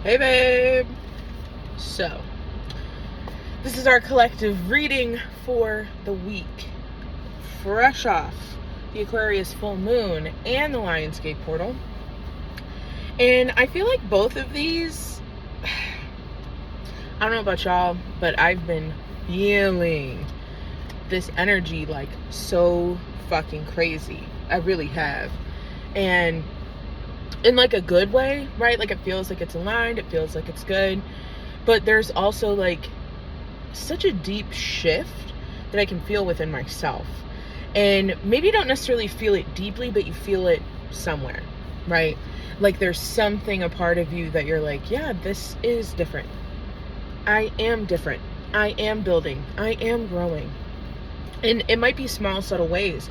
Hey, babe. So, this is our collective reading for the week. Fresh off the Aquarius full moon and the Lionsgate portal. And I feel like both of these, I don't know about y'all, but I've been feeling this energy like so fucking crazy. I really have. And in like a good way, right? Like it feels like it's aligned, it feels like it's good. But there's also like such a deep shift that I can feel within myself. And maybe you don't necessarily feel it deeply, but you feel it somewhere, right? Like there's something, a part of you that you're like, yeah, this is different. I am different. I am building. I am growing. And it might be small, subtle ways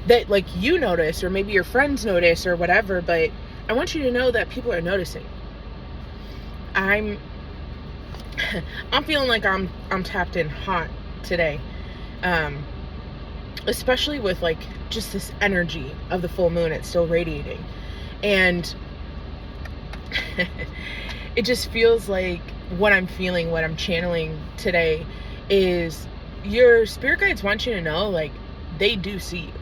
that like you notice, or maybe your friends notice or whatever, but I want you to know that people are noticing. I'm feeling like I'm tapped in hot today. Especially with like just this energy of the full moon, it's still radiating. And it just feels like what I'm feeling, what I'm channeling today is your spirit guides want you to know, like, they do see you.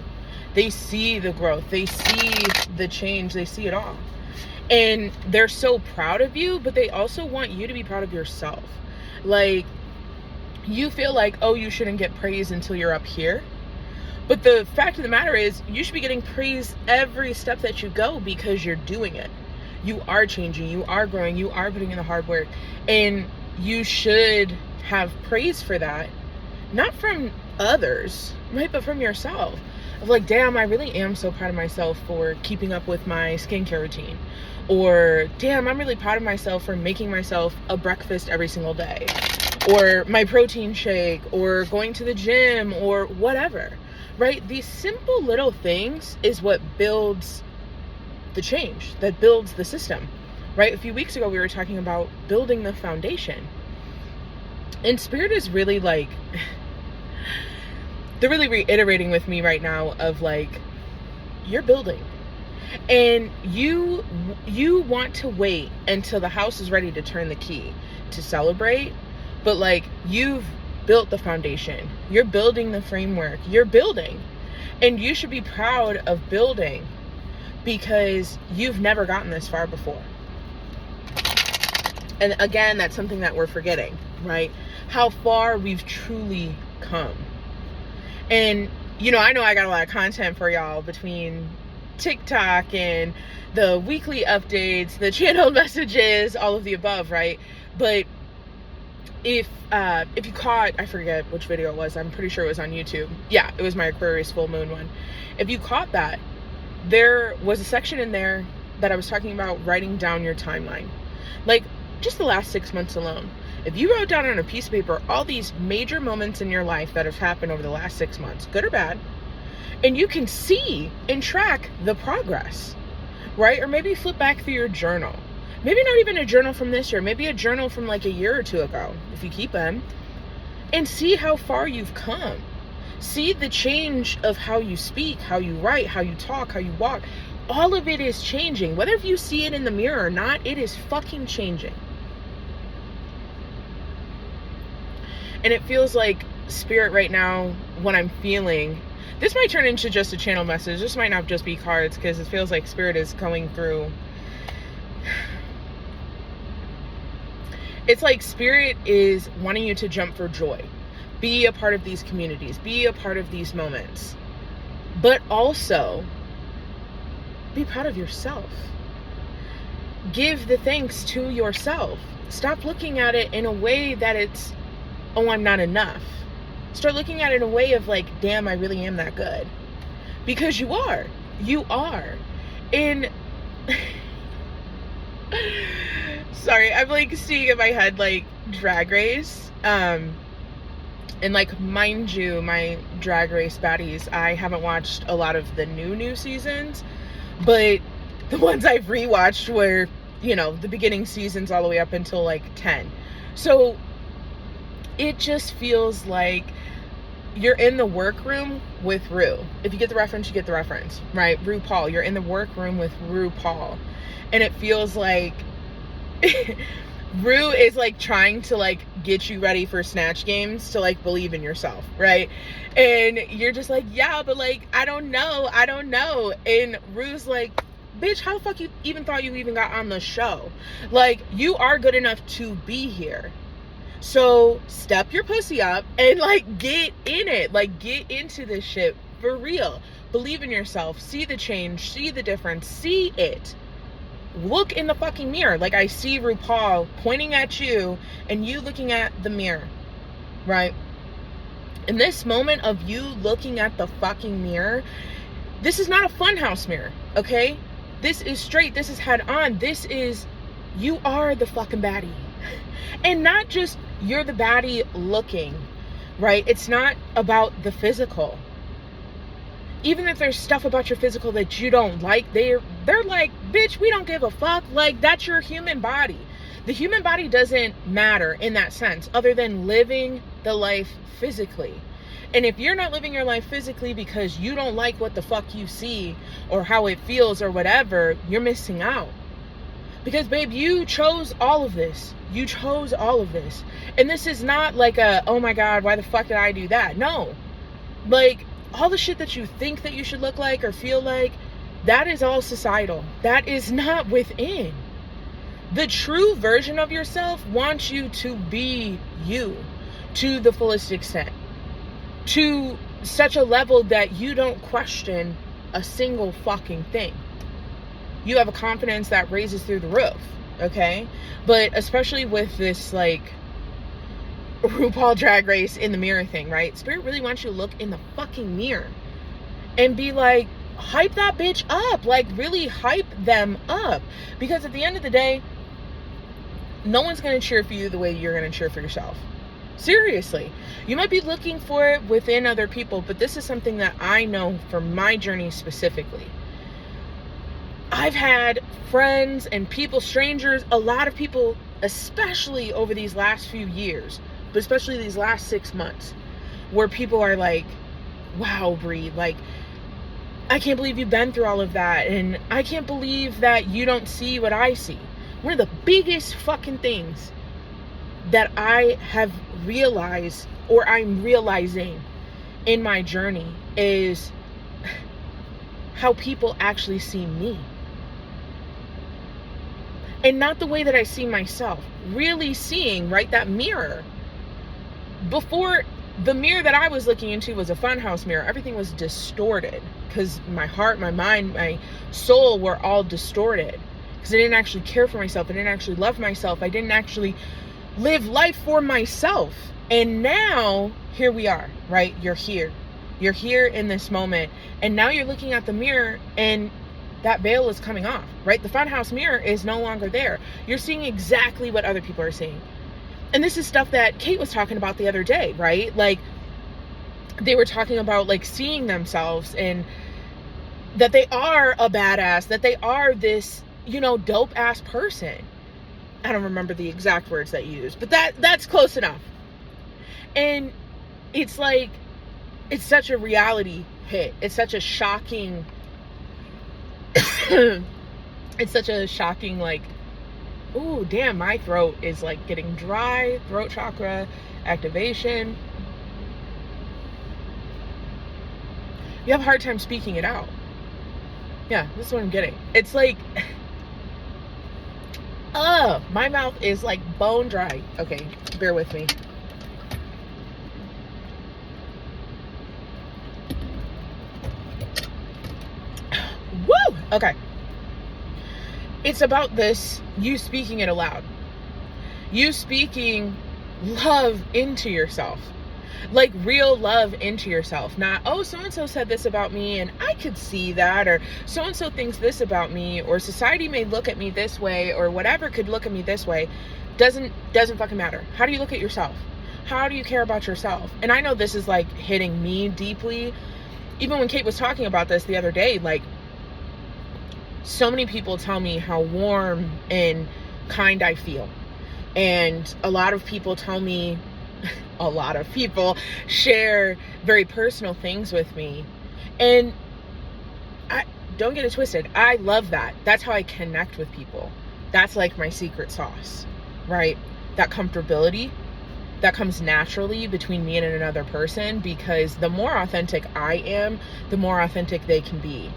They see the growth. They see the change. They see it all. And they're so proud of you, but they also want you to be proud of yourself. Like, you feel like, oh, you shouldn't get praise until you're up here. But the fact of the matter is, you should be getting praise every step that you go because you're doing it. You are changing. You are growing. You are putting in the hard work. And you should have praise for that. Not from others, right? But from yourself. Of like, damn, I really am so proud of myself for keeping up with my skincare routine. Or, damn, I'm really proud of myself for making myself a breakfast every single day. Or my protein shake. Or going to the gym. Or whatever. Right? These simple little things is what builds the change. That builds the system. Right? A few weeks ago, we were talking about building the foundation. And Spirit is really like... they're really reiterating with me right now of like, you're building. And you want to wait until the house is ready to turn the key to celebrate. But like, you've built the foundation. You're building the framework. You're building. And you should be proud of building because you've never gotten this far before. And again, that's something that we're forgetting, right? How far we've truly come. And, you know I got a lot of content for y'all between TikTok and the weekly updates, the channel messages, all of the above, right? But if you caught, I forget which video it was, I'm pretty sure it was on YouTube. Yeah, it was my Aquarius full moon one. If you caught that, there was a section in there that I was talking about writing down your timeline. Like, just the last 6 months alone. If you wrote down on a piece of paper all these major moments in your life that have happened over the last 6 months, good or bad, and you can see and track the progress, right? Or maybe flip back through your journal. Maybe not even a journal from this year, maybe a journal from like a year or two ago, if you keep them, and see how far you've come. See the change of how you speak, how you write, how you talk, how you walk. All of it is changing. Whether if you see it in the mirror or not, it is fucking changing. And it feels like Spirit right now, what I'm feeling, this might turn into just a channel message. This might not just be cards, because it feels like Spirit is going through. It's like Spirit is wanting you to jump for joy. Be a part of these communities. Be a part of these moments. But also, be proud of yourself. Give the thanks to yourself. Stop looking at it in a way that it's, oh, I'm not enough. Start looking at it in a way of like, damn, I really am that good. Because you are. You are. And sorry, I'm like seeing in my head like Drag Race. And like, mind you, my Drag Race baddies, I haven't watched a lot of the new seasons, but the ones I've rewatched were, you know, the beginning seasons all the way up until like 10. So it just feels like you're in the workroom with Rue. If you get the reference, you get the reference, right? RuPaul. You're in the workroom with RuPaul. And it feels like Rue is like trying to like get you ready for snatch games to like believe in yourself, right? And you're just like, yeah, but like I don't know. And Rue's like, bitch, how the fuck you even thought you even got on the show? Like, you are good enough to be here. So step your pussy up and like get in it. Like, get into this shit for real. Believe in yourself. See the change. See the difference. See it. Look in the fucking mirror. Like, I see RuPaul pointing at you and you looking at the mirror, right? In this moment of you looking at the fucking mirror, this is not a funhouse mirror, okay? This is straight. This is head on. This is, you are the fucking baddie. And not just you're the baddie looking, right? It's not about the physical. Even if there's stuff about your physical that you don't like, they're like, bitch, we don't give a fuck. Like, that's your human body. The human body doesn't matter in that sense, other than living the life physically. And if you're not living your life physically because you don't like what the fuck you see or how it feels or whatever, you're missing out. Because, babe, you chose all of this. You chose all of this. And this is not like a, oh my God, why the fuck did I do that? No. Like, all the shit that you think that you should look like or feel like, that is all societal. That is not within. The true version of yourself wants you to be you to the fullest extent. To such a level that you don't question a single fucking thing. You have a confidence that raises through the roof, okay? But especially with this, like, RuPaul Drag Race in the mirror thing, right? Spirit really wants you to look in the fucking mirror and be like, hype that bitch up. Like, really hype them up. Because at the end of the day, no one's going to cheer for you the way you're going to cheer for yourself. Seriously. You might be looking for it within other people, but this is something that I know from my journey specifically. I've had friends and people, strangers, a lot of people, especially over these last few years, but especially these last 6 months, where people are like, wow, Brie, like, I can't believe you've been through all of that, and I can't believe that you don't see what I see. One of the biggest fucking things that I have realized, or I'm realizing in my journey, is how people actually see me. And not the way that I see myself. Really seeing, right, that mirror. Before, the mirror that I was looking into was a funhouse mirror. Everything was distorted because my heart, my mind, my soul were all distorted. Because I didn't actually care for myself. I didn't actually love myself. I didn't actually live life for myself. And now, here we are, right? You're here. You're here in this moment. And now you're looking at the mirror and that veil is coming off, right? The funhouse mirror is no longer there. You're seeing exactly what other people are seeing. And this is stuff that Kate was talking about the other day, right? Like, they were talking about, like, seeing themselves and that they are a badass, that they are this, you know, dope ass person. I don't remember the exact words that you used, but that's close enough. And it's like, it's such a reality hit. It's such a shocking it's such a shocking, like, ooh, damn, my throat is like getting dry, throat chakra activation. You have a hard time speaking it out. Yeah, this is what I'm getting. It's like, my mouth is like bone dry. Okay, bear with me. Woo! Okay. It's about this, you speaking it aloud. You speaking love into yourself. Like, real love into yourself. Not, oh, so-and-so said this about me and I could see that, or so-and-so thinks this about me, or society may look at me this way, or whatever could look at me this way. Doesn't fucking matter. How do you look at yourself? How do you care about yourself? And I know this is like hitting me deeply. Even when Kate was talking about this the other day, like, so many people tell me how warm and kind I feel. And a lot of people tell me, a lot of people share very personal things with me. And I don't get it twisted. I love that. That's how I connect with people. That's like my secret sauce, right? That comfortability that comes naturally between me and another person, because the more authentic I am, the more authentic they can be.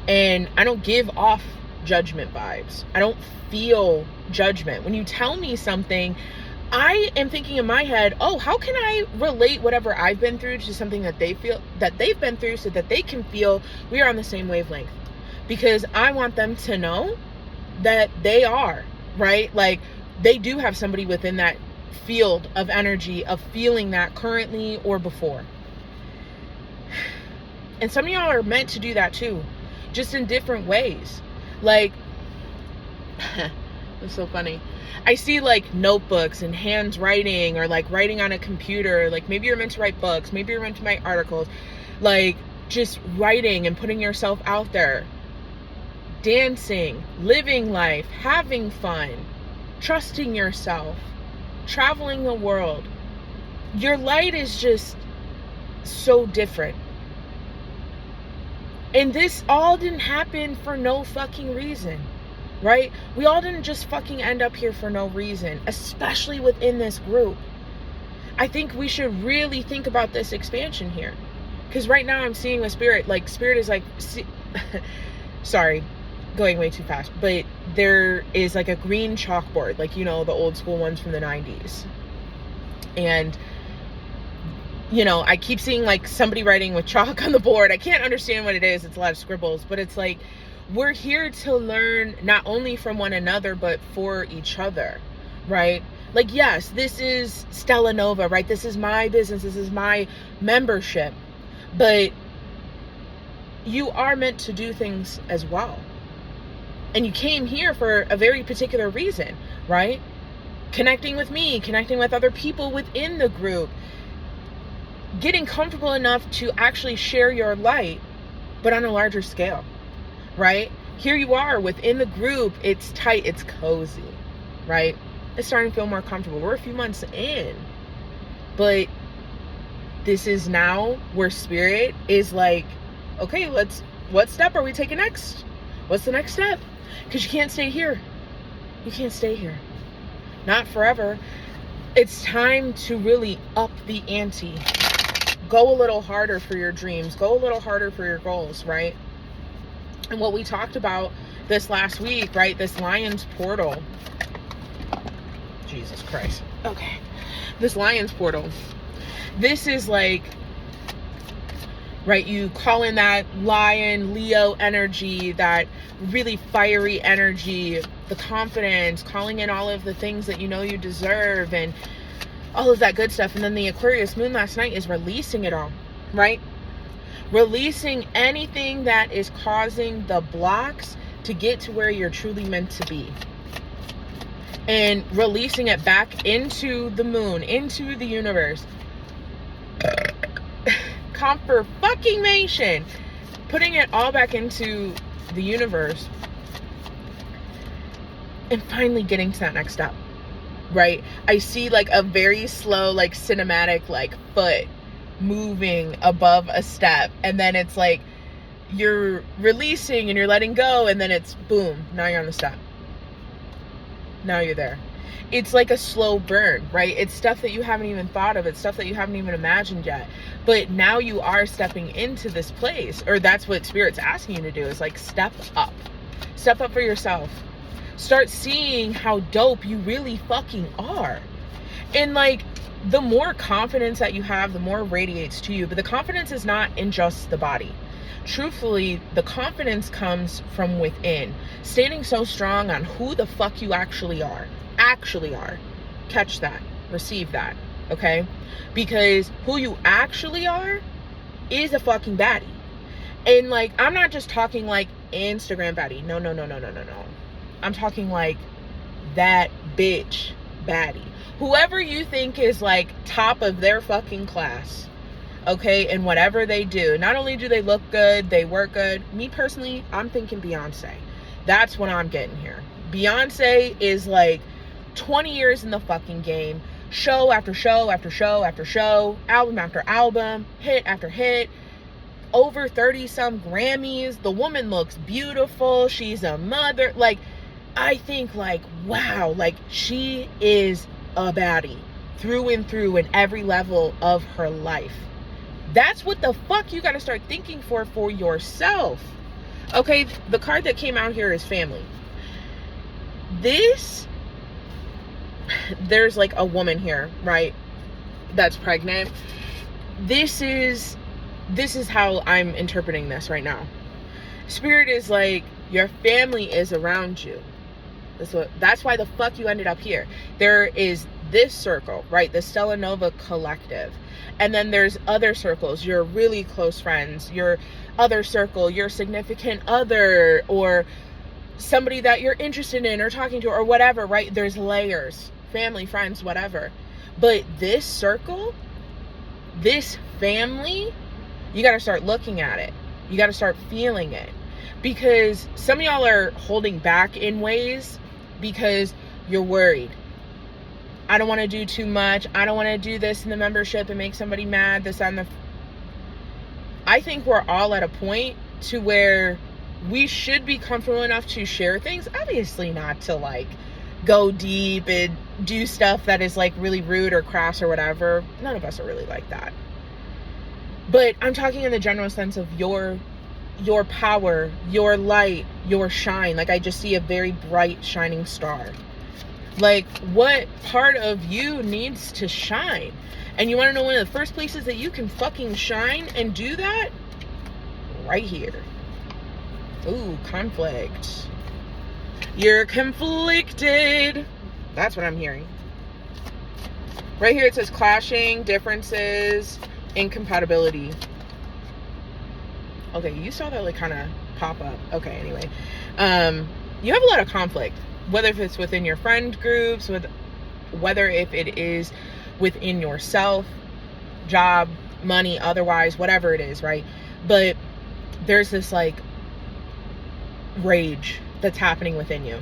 And I don't give off judgment vibes. I don't feel judgment. When you tell me something, I am thinking in my head, oh, how can I relate whatever I've been through to something that they feel that they've been through, so that they can feel we are on the same wavelength. Because I want them to know that they are, right? Like, they do have somebody within that field of energy of feeling that currently or before. And some of y'all are meant to do that too, just in different ways. Like, it's so funny. I see like notebooks and hands writing, or like writing on a computer. Like, maybe you're meant to write books, maybe you're meant to write articles, like just writing and putting yourself out there, dancing, living life, having fun, trusting yourself, traveling the world. Your light is just so different. And this all didn't happen for no fucking reason, right? We all didn't just fucking end up here for no reason, especially within this group. I think we should really think about this expansion here. Because right now I'm seeing with Spirit, like, Spirit is like, sorry, going way too fast, but there is like a green chalkboard, like, you know, the old school ones from the 90s. And, you know, I keep seeing like somebody writing with chalk on the board. I can't understand what it is. It's a lot of scribbles, but it's like, we're here to learn not only from one another, but for each other, right? Like, yes, this is Stella Nova, right? This is my business. This is my membership, but you are meant to do things as well. And you came here for a very particular reason, right? Connecting with me, connecting with other people within the group, getting comfortable enough to actually share your light, but on a larger scale, right? Here you are within the group. It's tight, it's cozy, right? It's starting to feel more comfortable. We're a few months in, but this is now where Spirit is like, okay, what step are we taking next? What's the next step? Because you can't stay here. You can't stay here. Not forever. It's time to really up the ante. Go a little harder for your dreams. Go a little harder for your goals, right? And what we talked about this last week, right? This Lion's Portal. Jesus Christ. Okay. This Lion's Portal. This is like, right, you call in that lion, Leo energy, that really fiery energy, the confidence, calling in all of the things that you know you deserve, and all of that good stuff. And then the Aquarius moon last night is releasing it all, right? Releasing anything that is causing the blocks to get to where you're truly meant to be. And releasing it back into the moon, into the universe. Confirmation. Putting it all back into the universe. And finally getting to that next step. Right? I see like a very slow, like cinematic, like foot moving above a step, and then it's like you're releasing and you're letting go, and then it's boom, now you're on the step. Now you're there. It's like a slow burn, right? It's stuff that you haven't even thought of. It's stuff that you haven't even imagined yet. But now you are stepping into this place, or that's what Spirit's asking you to do, is like step up. Step up for yourself. Start seeing how dope you really fucking are. And like, the more confidence that you have, the more it radiates to you. But the confidence is not in just the body. Truthfully, the confidence comes from within. Standing so strong on who the fuck you actually are. Actually are. Catch that. Receive that. Okay? Because who you actually are is a fucking baddie. And like, I'm not just talking like Instagram baddie. No. I'm talking like that bitch baddie. Whoever you think is like top of their fucking class, okay, and whatever they do. Not only do they look good, they work good. Me personally, I'm thinking Beyonce. That's what I'm getting here. Beyonce is like 20 years in the fucking game. Show after show after show after show. Album after album. Hit after hit. Over 30 some Grammys. The woman looks beautiful. She's a mother. Like, I think like, wow, like she is a baddie through and through in every level of her life. That's what the fuck you got to start thinking for yourself. Okay, the card that came out here is family. There's like a woman here, right, that's pregnant. This is how I'm interpreting this right now. Spirit is like, your family is around you. That's why the fuck you ended up here. There is this circle, right? The Stella Nova Collective. And then there's other circles, your really close friends, your other circle, your significant other, or somebody that you're interested in or talking to or whatever, right? There's layers, family, friends, whatever. But this circle, this family, you got to start looking at it. You got to start feeling it. Because some of y'all are holding back in ways because you're worried. I don't want to do too much. I don't want to do this in the membership and make somebody mad. I think we're all at a point to where we should be comfortable enough to share things. Obviously not to like go deep and do stuff that is like really rude or crass or whatever. None of us are really like that. But I'm talking in the general sense of your power, your light, your shine. Like I just see a very bright shining star. Like, what part of you needs to shine? And you want to know one of the first places that you can fucking shine and do that? Right here. Ooh, conflict. You're conflicted. That's what I'm hearing. Right here it says clashing, differences, incompatibility. Okay, you saw that like kind of pop up. Okay, anyway. You have a lot of conflict. Whether if it's within your friend groups, whether if it is within yourself, job, money, otherwise, whatever it is, right? But there's this like rage that's happening within you.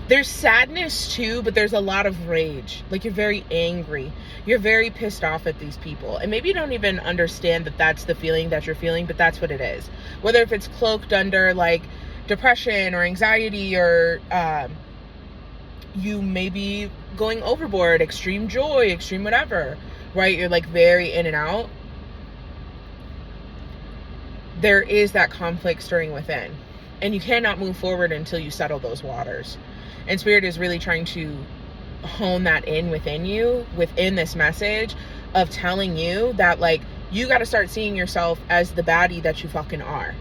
There's sadness too, but there's a lot of rage. Like you're very angry. You're very pissed off at these people. And maybe you don't even understand that that's the feeling that you're feeling, but that's what it is. Whether if it's cloaked under like depression or anxiety or you may be going overboard, extreme joy, extreme whatever, right? You're like very in and out. There is that conflict stirring within. And you cannot move forward until you settle those waters. And Spirit is really trying to hone that in within you, within this message of telling you that like, you got to start seeing yourself as the baddie that you fucking are.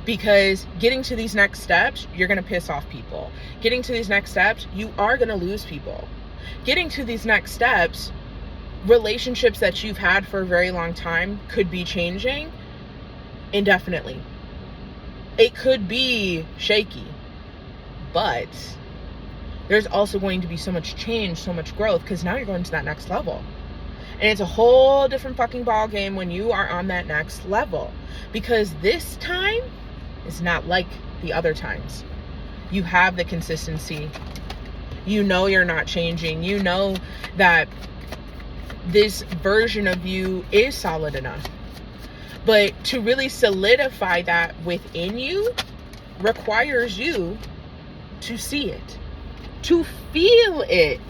Because getting to these next steps, you're going to piss off people. Getting to these next steps, you are going to lose people. Getting to these next steps, relationships that you've had for a very long time could be changing indefinitely. It could be shaky, but there's also going to be so much change, so much growth, because now you're going to that next level. And it's a whole different fucking ball game when you are on that next level. Because this time is not like the other times. You have the consistency. You know you're not changing. You know that this version of you is solid enough. But to really solidify that within you requires you to see it, to feel it.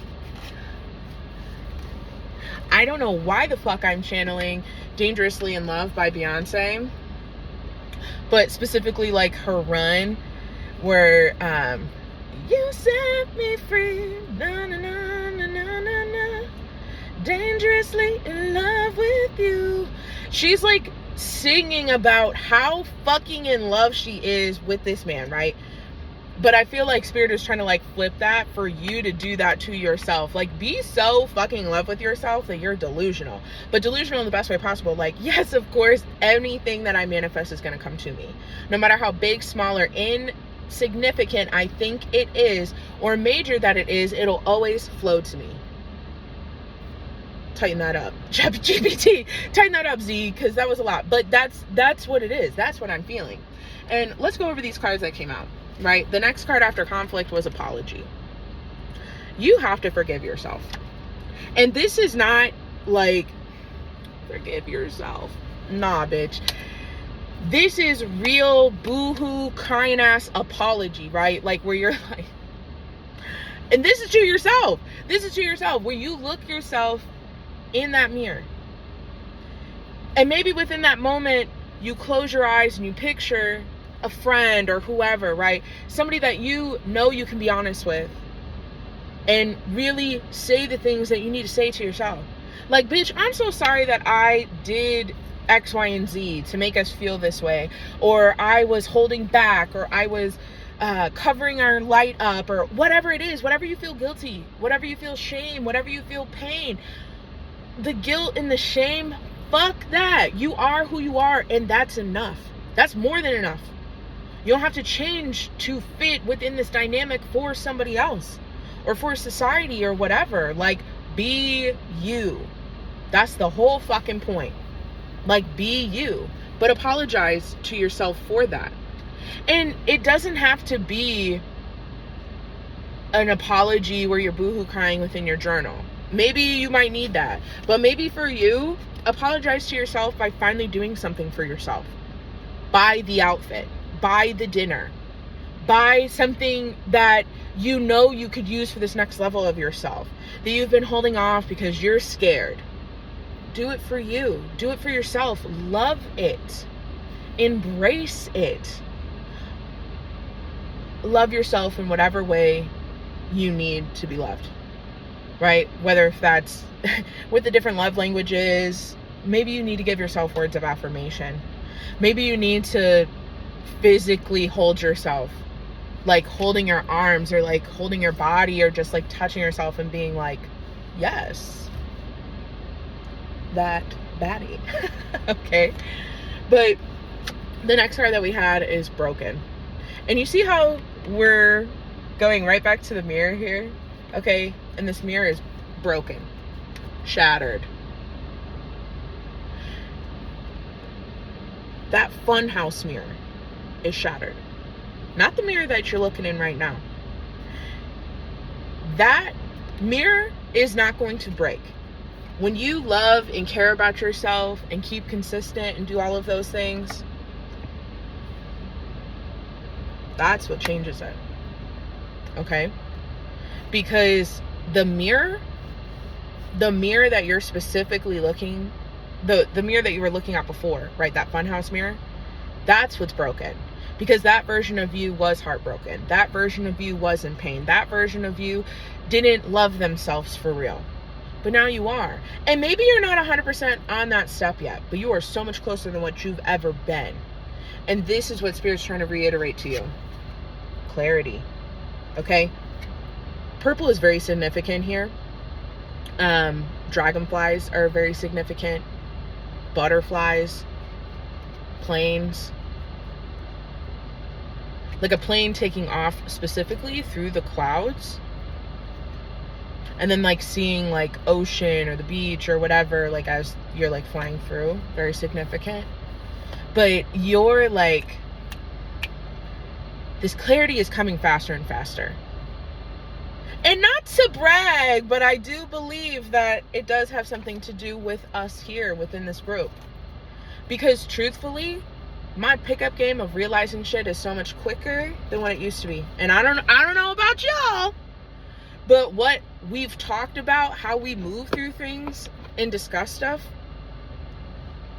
I don't know why the fuck I'm channeling Dangerously in Love by Beyonce, but specifically like her run where you set me free, na na na na na na na, dangerously in love with you. She's like singing about how fucking in love she is with this man, right? But I feel like Spirit is trying to like flip that for you to do that to yourself. Like be so fucking in love with yourself that you're delusional. But delusional in the best way possible. Like, yes, of course, anything that I manifest is going to come to me. No matter how big, small, or insignificant I think it is, or major that it is, it'll always flow to me. Tighten that up. GPT, tighten that up, Z, because that was a lot. But that's what it is. That's what I'm feeling. And let's go over these cards that came out. Right? The next card after conflict was apology. You have to forgive yourself. And this is not like forgive yourself. Nah, bitch. This is real boohoo crying ass apology, right? Like where you're like, and this is to yourself. This is to yourself, where you look yourself in that mirror. And maybe within that moment, you close your eyes and you picture a friend or whoever, right? Somebody that you know you can be honest with and really say the things that you need to say to yourself. Like, bitch, I'm so sorry that I did X, Y, and Z to make us feel this way. Or I was holding back, or I was covering our light up, or whatever it is, whatever you feel guilty, whatever you feel shame, whatever you feel pain. The guilt and the shame, fuck that. You are who you are, and that's enough. That's more than enough. You don't have to change to fit within this dynamic for somebody else or for society or whatever. Like, be you. That's the whole fucking point. Like, be you, but apologize to yourself for that. And it doesn't have to be an apology where you're boohoo crying within your journal. Maybe you might need that, but maybe for you, apologize to yourself by finally doing something for yourself. Buy the outfit, buy the dinner, buy something that you know you could use for this next level of yourself that you've been holding off because you're scared. Do it for you. Do it for yourself. Love it. Embrace it. Love yourself in whatever way you need to be loved, right? Whether if that's with the different love languages, maybe you need to give yourself words of affirmation. Maybe you need to physically hold yourself, like holding your arms or like holding your body or just like touching yourself and being like, yes, that baddie. Okay. But the next card that we had is broken. And you see how we're going right back to the mirror here? Okay. And this mirror is broken, shattered. That funhouse mirror is shattered. Not the mirror that you're looking in right now. That mirror is not going to break. When you love and care about yourself and keep consistent and do all of those things, that's what changes it. Okay? Because the mirror that you're specifically looking, the mirror that you were looking at before, right? That funhouse mirror, that's what's broken. Because that version of you was heartbroken. That version of you was in pain. That version of you didn't love themselves for real. But now you are. And maybe you're not 100% on that step yet, but you are so much closer than what you've ever been. And this is what Spirit's trying to reiterate to you. Clarity. Okay? Purple is very significant here. Dragonflies are very significant. Butterflies. Planes. Like a plane taking off specifically through the clouds. And then like seeing like ocean or the beach or whatever, like as you're like flying through. Very significant. But you're like, this clarity is coming faster and faster. And not to brag, but I do believe that it does have something to do with us here within this group. Because truthfully, my pickup game of realizing shit is so much quicker than what it used to be. And I don't know about y'all, but what we've talked about, how we move through things and discuss stuff,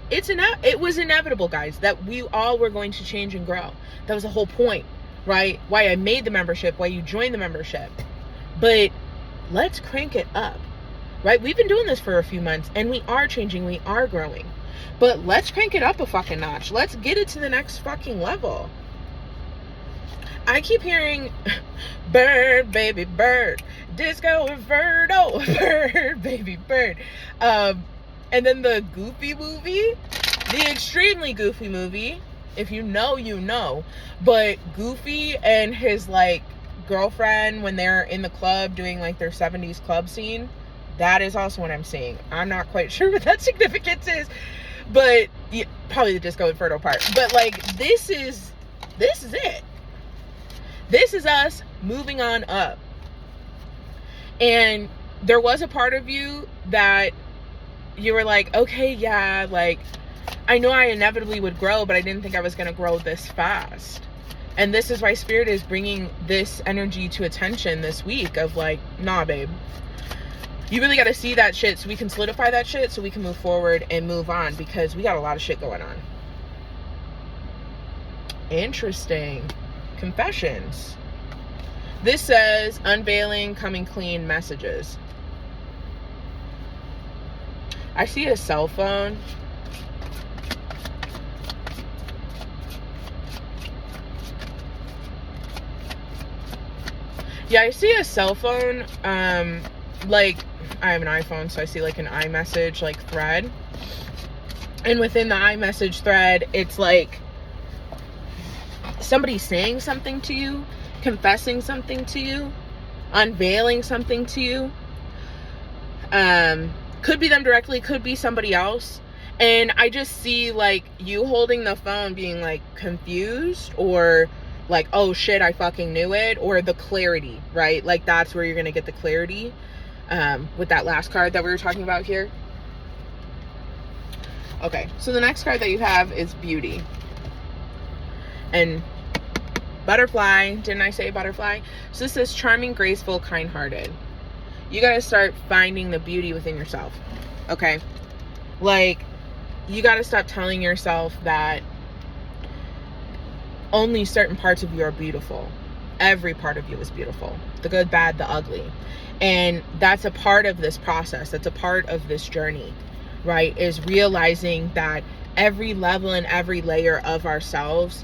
it was inevitable, guys, that we all were going to change and grow. That was the whole point, right? Why I made the membership, why you joined the membership. But let's crank it up, right? We've been doing this for a few months and we are changing, we are growing. But let's crank it up a fucking notch. Let's get it to the next fucking level. I keep hearing bird, baby, bird, disco inferno, bird, baby, bird. And then the Goofy movie, the extremely Goofy movie, if you know, you know. But Goofy and his like girlfriend when they're in the club doing like their 70s club scene, that is also what I'm seeing. I'm not quite sure what that significance is, but yeah, probably the disco inferno part. But like this is it. This is us moving on up. And there was a part of you that you were like, okay, yeah, like I know I inevitably would grow, but I didn't think I was going to grow this fast. And this is why Spirit is bringing this energy to attention this week of like, nah, babe. You really got to see that shit so we can solidify that shit so we can move forward and move on, because we got a lot of shit going on. Interesting. Confessions. This says unveiling, coming clean messages. I see a cell phone. Yeah, I see a cell phone. Like, I have an iPhone, so I see like an iMessage like thread. And within the iMessage thread, it's like somebody saying something to you, confessing something to you, unveiling something to you. Could be them directly, could be somebody else. And I just see like you holding the phone being like confused, or like, oh shit, I fucking knew it, or the clarity, right? Like that's where you're gonna get the clarity with that last card that we were talking about here. Okay, so the next card that you have is beauty. And butterfly, didn't I say butterfly? So this says charming, graceful, kind-hearted. You gotta start finding the beauty within yourself, okay? Like, you gotta stop telling yourself that only certain parts of you are beautiful. Every part of you is beautiful. The good, bad, the ugly. And that's a part of this process. That's a part of this journey, right? Is realizing that every level and every layer of ourselves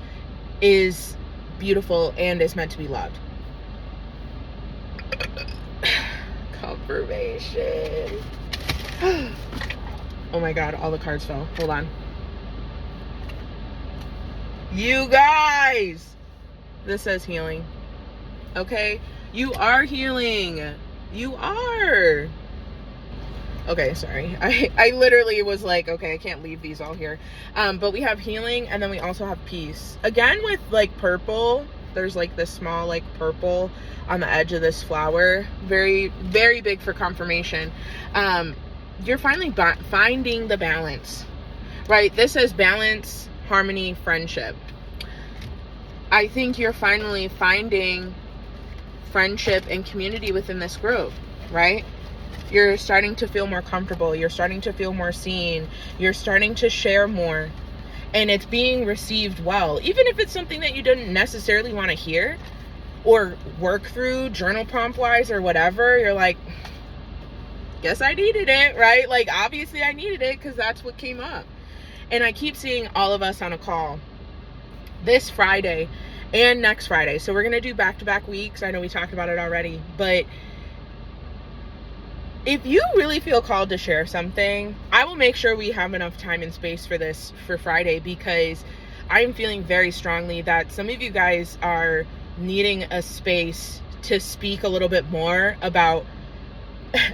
is beautiful and is meant to be loved. Confirmation. Oh my God, all the cards fell. Hold on. You guys, this says healing. Okay, you are healing. You are. Okay, sorry. I literally was like, okay, I can't leave these all here. But we have healing, and then we also have peace. Again, with like purple, there's like this small like purple on the edge of this flower. Very, very big for confirmation. You're finally finding the balance, right? This says balance, harmony, friendship. I think you're finally finding friendship and community within this group, right? You're starting to feel more comfortable. You're starting to feel more seen. You're starting to share more. And it's being received well. Even if it's something that you didn't necessarily want to hear or work through journal prompt wise or whatever, you're like, guess I needed it, right? Like, obviously I needed it because that's what came up. And I keep seeing all of us on a call this Friday and next Friday. So we're going to do back-to-back weeks. I know we talked about it already, but if you really feel called to share something, I will make sure we have enough time and space for this for Friday, because I am feeling very strongly that some of you guys are needing a space to speak a little bit more about.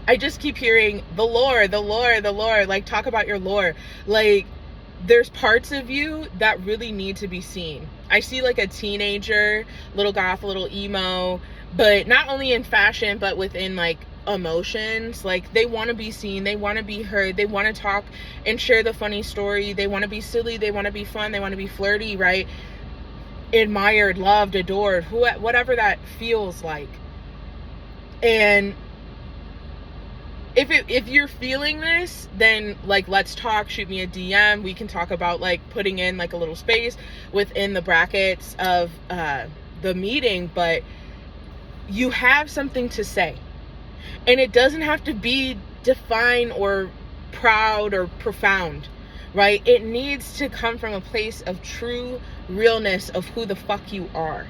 I just keep hearing the lore, like talk about your lore. Like, there's parts of you that really need to be seen. I see like a teenager, little goth, a little emo, but not only in fashion, but within like emotions. Like, they want to be seen, they want to be heard, they want to talk and share the funny story, they want to be silly, they want to be fun, they want to be flirty, right? Admired, loved, adored, whatever that feels like. And if you're feeling this, then like, let's talk, shoot me a DM. We can talk about like putting in like a little space within the brackets of the meeting, but you have something to say. And it doesn't have to be defined or proud or profound, right? It needs to come from a place of true realness of who the fuck you are.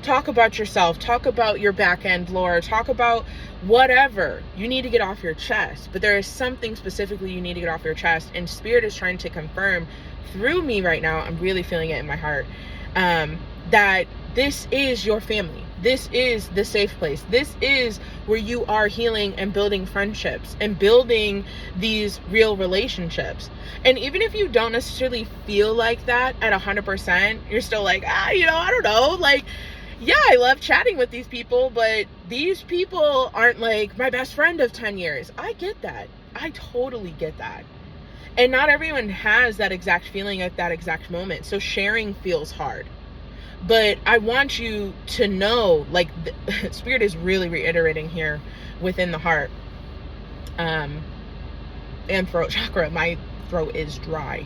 Talk about yourself, talk about your back end lore, talk about whatever you need to get off your chest. But there is something specifically you need to get off your chest, and Spirit is trying to confirm through me right now, I'm really feeling it in my heart, that this is your family. This is the safe place. This is where you are healing and building friendships and building these real relationships. And even if you don't necessarily feel like that at 100%, you're still like, I don't know, like, yeah, I love chatting with these people, but these people aren't like my best friend of 10 years. I get that. I totally get that. And not everyone has that exact feeling at that exact moment. So sharing feels hard. But I want you to know, like, Spirit is really reiterating here within the heart and throat chakra. My throat is dry.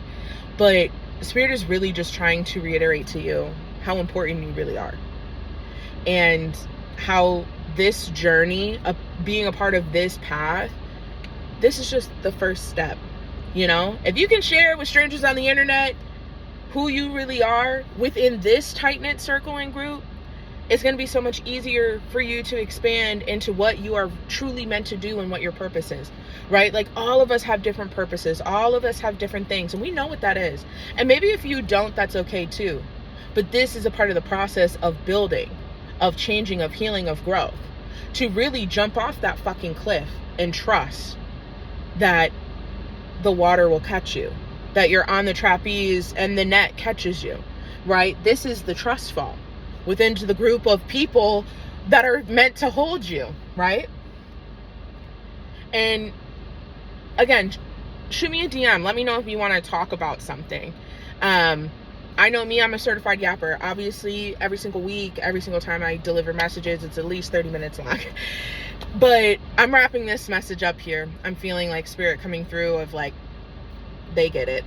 But Spirit is really just trying to reiterate to you how important you really are. And how this journey of being a part of this path, this is just the first step. You know, if you can share with strangers on the internet who you really are within this tight-knit circle and group, it's going to be so much easier for you to expand into what you are truly meant to do and what your purpose is, right? Like, all of us have different purposes. All of us have different things, and we know what that is. And maybe if you don't, that's okay too. But this is a part of the process of building, of changing, of healing, of growth, to really jump off that fucking cliff and trust that the water will catch you, that you're on the trapeze and the net catches you, right? This is the trust fall within the group of people that are meant to hold you, right? And again, shoot me a DM. Let me know if you want to talk about something. I know me, I'm a certified yapper. Obviously, every single week, every single time I deliver messages, it's at least 30 minutes long. But I'm wrapping this message up here. I'm feeling like Spirit coming through of like, they get it.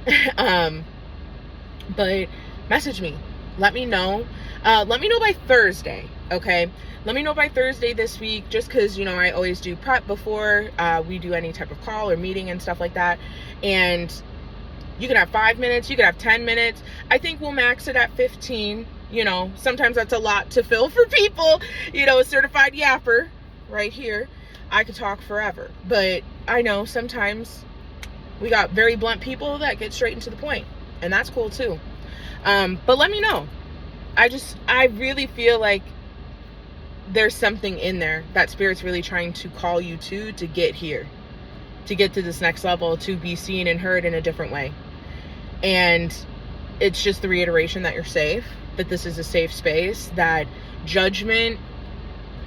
But message me. Let me know. Let me know by Thursday, okay? Let me know by Thursday this week, just because, you know, I always do prep before we do any type of call or meeting and stuff like that. And you can have 5 minutes, you can have 10 minutes. I think we'll max it at 15. You know, sometimes that's a lot to fill for people. You know, a certified yapper right here, I could talk forever. But I know sometimes we got very blunt people that get straight into the point, and that's cool too. But let me know. I really feel like there's something in there that Spirit's really trying to call you to get here, to get to this next level, to be seen and heard in a different way. And it's just the reiteration that you're safe, that this is a safe space, that judgment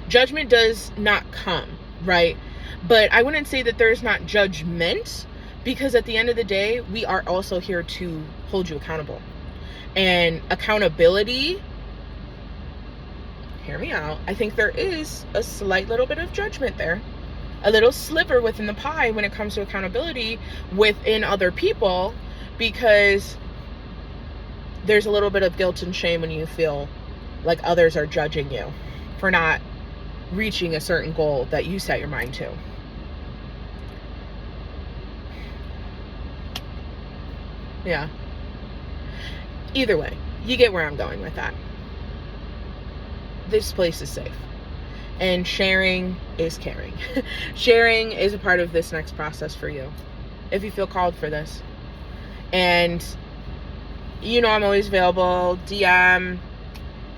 does not come, right? But I wouldn't say that there's not judgment, because at the end of the day, we are also here to hold you accountable. And accountability, hear me out, I think there is a slight little bit of judgment there, a little sliver within the pie when it comes to accountability within other people, because there's a little bit of guilt and shame when you feel like others are judging you for not reaching a certain goal that you set your mind to. Yeah. Either way, you get where I'm going with that. This place is safe. And sharing is caring. Sharing is a part of this next process for you, if you feel called for this. And you know, I'm always available, DM,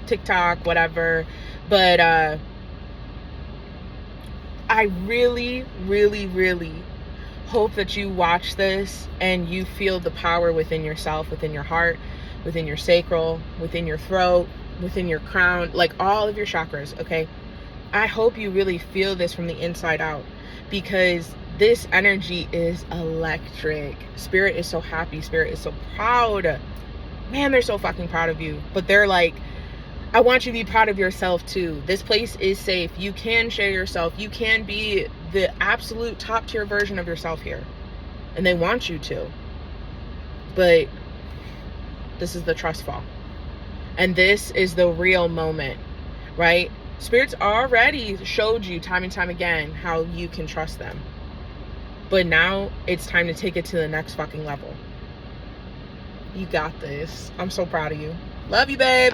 TikTok, whatever. But I really, really, really hope that you watch this and you feel the power within yourself, within your heart, within your sacral, within your throat, within your crown, like all of your chakras, okay? I hope you really feel this from the inside out, because this energy is electric. Spirit is so happy. Spirit is so proud. Man, they're so fucking proud of you. But they're like, I want you to be proud of yourself too. This place is safe. You can share yourself. You can be the absolute top tier version of yourself here. And they want you to. But this is the trust fall. And this is the real moment, right? Spirit's already showed you time and time again how you can trust them. But now it's time to take it to the next fucking level. You got this. I'm so proud of you. Love you, babe.